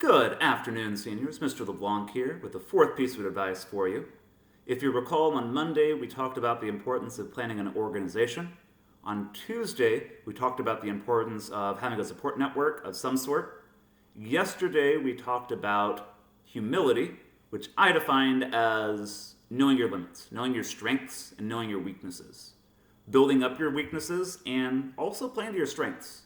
Good afternoon, seniors. Mr. LeBlanc here with the fourth piece of advice for you. If you recall, on Monday we talked about the importance of planning an organization. On Tuesday, we talked about the importance of having a support network of some sort. Yesterday, we talked about humility, which I defined as knowing your limits, knowing your strengths, and knowing your weaknesses. Building up your weaknesses and also playing to your strengths.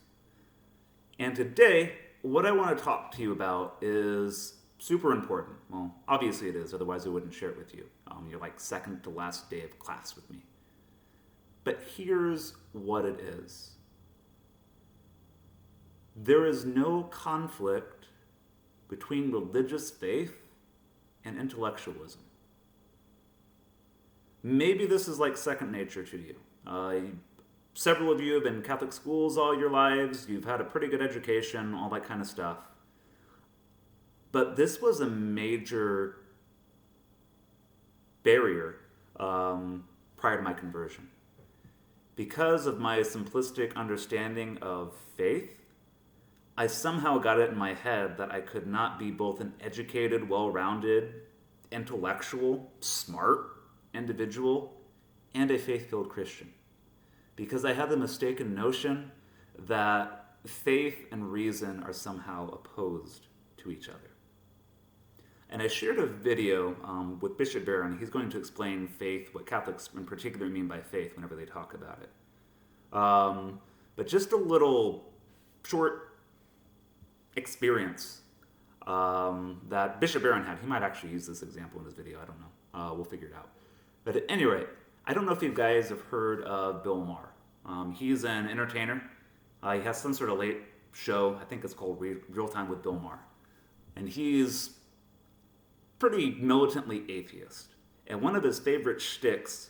And today, what I want to talk to you about is super important. Well, obviously it is, otherwise I wouldn't share it with you. You're like second to last day of class with me. But here's what it is. There is no conflict between religious faith and intellectualism. Maybe this is like second nature to you. Several of you have been in Catholic schools all your lives. You've had a pretty good education, all that kind of stuff. But this was a major barrier prior to my conversion. Because of my simplistic understanding of faith, I somehow got it in my head that I could not be both an educated, well-rounded, intellectual, smart individual and a faith-filled Christian. Because I had the mistaken notion that faith and reason are somehow opposed to each other. And I shared a video with Bishop Barron. He's going to explain faith, what Catholics in particular mean by faith whenever they talk about it. But just a little short experience that Bishop Barron had. He might actually use this example in his video. I don't know. We'll figure it out. But at any rate, I don't know if you guys have heard of Bill Maher. He's an entertainer. He has some sort of late show. I think it's called Real Time with Bill Maher. And he's pretty militantly atheist. And one of his favorite shticks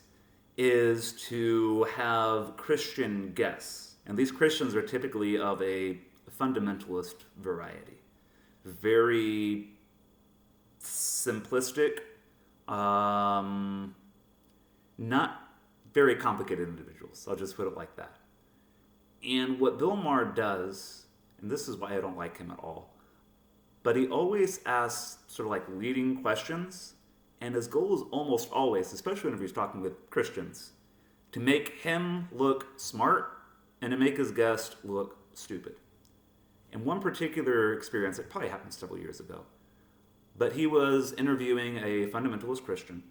is to have Christian guests. And these Christians are typically of a fundamentalist variety. Very simplistic, not very complicated individuals. I'll just put it like that. And what Bill Maher does, and this is why I don't like him at all, but he always asks sort of like leading questions, and his goal is almost always, especially whenever he's talking with Christians, to make him look smart and to make his guest look stupid. In one particular experience, it probably happened several years ago, but he was interviewing a fundamentalist Christian,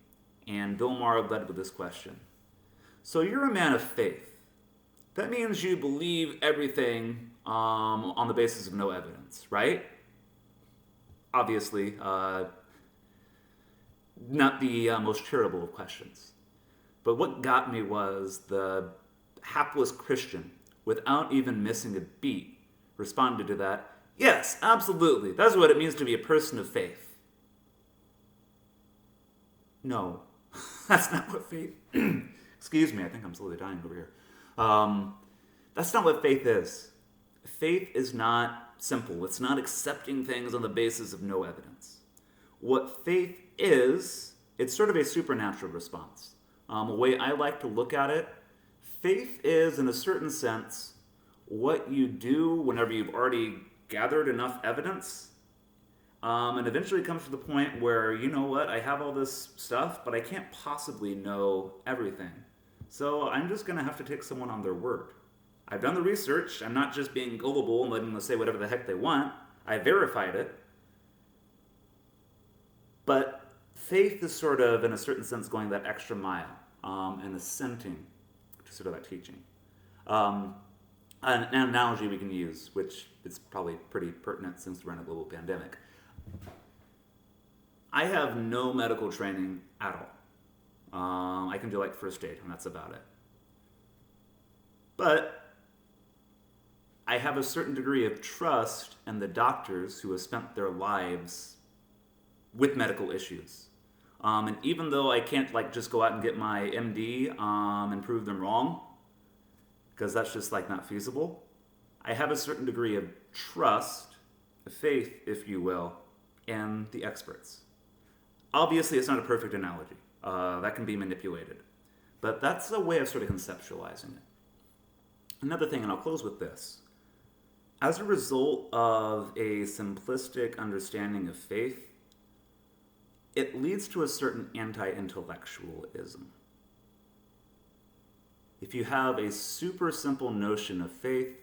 and Bill Maher led with this question. So you're a man of faith. That means you believe everything on the basis of no evidence, right? Obviously, not the most charitable of questions. But what got me was the hapless Christian, without even missing a beat, responded to that, yes, absolutely, that's what it means to be a person of faith. No, that's not what faith... Excuse me, I think I'm slowly dying over here. That's not what faith is. Faith is not simple. It's not accepting things on the basis of no evidence. What faith is, it's sort of a supernatural response. A way I like to look at it, faith is, in a certain sense, what you do whenever you've already gathered enough evidence, and eventually comes to the point where, you know what, I have all this stuff, but I can't possibly know everything. So I'm just going to have to take someone on their word. I've done the research. I'm not just being gullible and letting them say whatever the heck they want. I verified it. But faith is sort of, in a certain sense, going that extra mile and assenting to sort of that teaching. An analogy we can use, which is probably pretty pertinent since we're in a global pandemic. I have no medical training at all. I can do like first aid, and that's about it. But I have a certain degree of trust in the doctors who have spent their lives with medical issues. And even though I can't like just go out and get my MD and prove them wrong, because that's just like not feasible, I have a certain degree of trust, faith, if you will, in the experts. Obviously, it's not a perfect analogy. That can be manipulated. But that's a way of sort of conceptualizing it. Another thing, and I'll close with this. As a result of a simplistic understanding of faith, it leads to a certain anti-intellectualism. If you have a super simple notion of faith,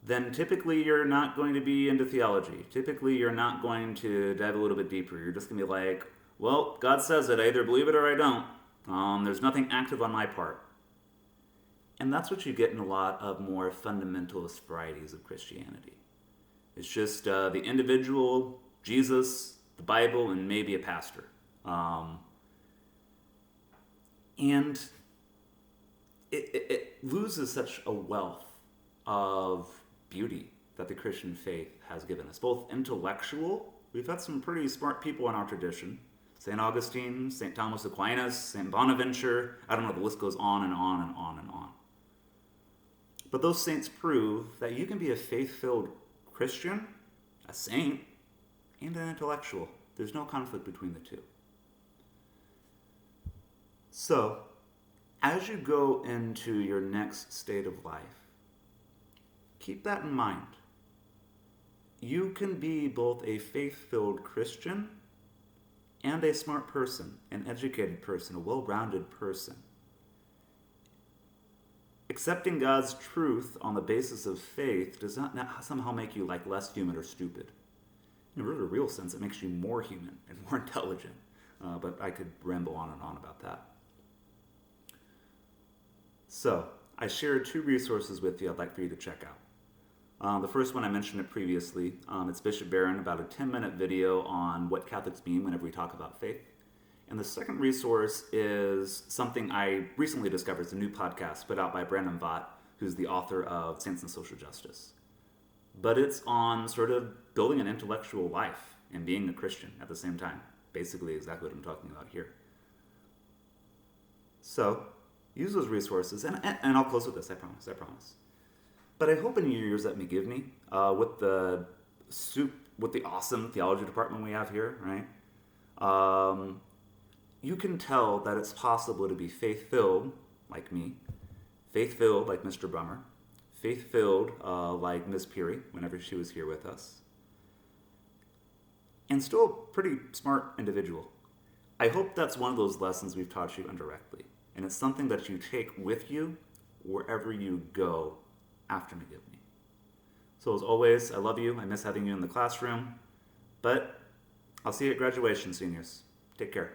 then typically you're not going to be into theology. Typically you're not going to dive a little bit deeper. You're just going to be like, well, God says it. I either believe it or I don't. There's nothing active on my part. And that's what you get in a lot of more fundamentalist varieties of Christianity. It's just the individual, Jesus, the Bible, and maybe a pastor. And it loses such a wealth of beauty that the Christian faith has given us. Both intellectual, we've had some pretty smart people in our tradition. St. Augustine, St. Thomas Aquinas, St. Bonaventure, I don't know, the list goes on and on and on and on. But those saints prove that you can be a faith-filled Christian, a saint, and an intellectual. There's no conflict between the two. So, as you go into your next state of life, keep that in mind. You can be both a faith-filled Christian and a smart person, an educated person, a well-rounded person. Accepting God's truth on the basis of faith does not somehow make you like less human or stupid. In a really real sense, it makes you more human and more intelligent. But I could ramble on and on about that. So, I shared 2 resources with you I'd like for you to check out. The first one, I mentioned it previously. It's Bishop Barron, about a 10-minute video on what Catholics mean whenever we talk about faith. And the second resource is something I recently discovered. It's a new podcast put out by Brandon Vaught, who's the author of Saints and Social Justice. But it's on sort of building an intellectual life and being a Christian at the same time. Basically exactly what I'm talking about here. So, use those resources, and I'll close with this, I promise. But I hope in your years that may give me, with the awesome theology department we have here, right? You can tell that it's possible to be faith-filled, like me, faith-filled like Mr. Brummer, faith-filled like Ms. Peary, whenever she was here with us, and still a pretty smart individual. I hope that's one of those lessons we've taught you indirectly, and it's something that you take with you wherever you go after McGivney. So as always, I love you. I miss having you in the classroom, but I'll see you at graduation, seniors. Take care.